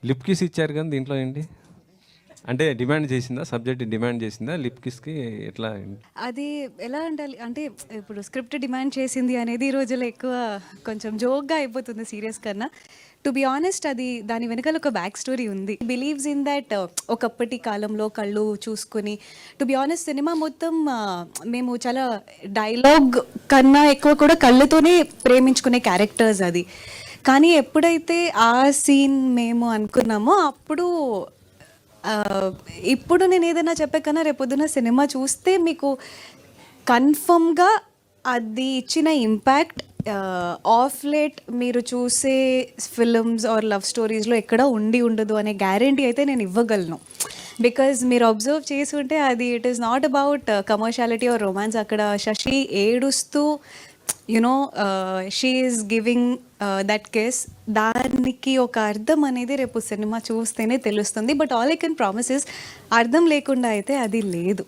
Lip kiss ఇచ్చారు కానీ దీంట్లో ఏంటి అంటే డిమాండ్ చేసిందా, సబ్జెక్ట్ డిమాండ్ చేసిందా లిప్ కిస్కి ఎట్లా? అది ఎలా ఉండాలి అంటే ఇప్పుడు స్క్రిప్ట్ డిమాండ్ చేసింది అనేది ఈ రోజుల్లో ఎక్కువ కొంచెం జోక్గా అయిపోతుంది సీరియస్ కన్నా. టు బి ఆనెస్ట్ అది దాని వెనకాల ఒక బ్యాక్ స్టోరీ ఉంది. బిలీవ్స్ ఇన్ దట్ ఒకప్పటి కాలంలో కళ్ళు చూసుకుని టు బి ఆనెస్ట్ సినిమా మొత్తం మేము చాలా డైలాగ్ కన్నా ఎక్కువ కూడా కళ్ళతోనే ప్రేమించుకునే క్యారెక్టర్స్ అది. కానీ ఎప్పుడైతే ఆ సీన్ మేము అనుకున్నామో అప్పుడు ఇప్పుడు నేను ఏదైనా చెప్పే కన్నా రేపొద్దున సినిమా చూస్తే మీకు కన్ఫర్మ్గా అది ఇచ్చిన ఇంపాక్ట్ ఆఫ్ లేట్ మీరు చూసే ఫిల్మ్స్ ఆర్ లవ్ స్టోరీస్లో ఎక్కడ ఉండదు అనే గ్యారంటీ అయితే నేను ఇవ్వగలను. బికాజ్ మీరు అబ్జర్వ్ చేసి ఉంటే అది it is not about commerciality are romance. అక్కడ శశి ఏడుస్తూ you know she is giving that case, దానికి ఒక అర్థం అనేది రేపు సినిమా చూస్తేనే తెలుస్తుంది. But all I can promise is అర్థం లేకుండా అయితే అది లేదు.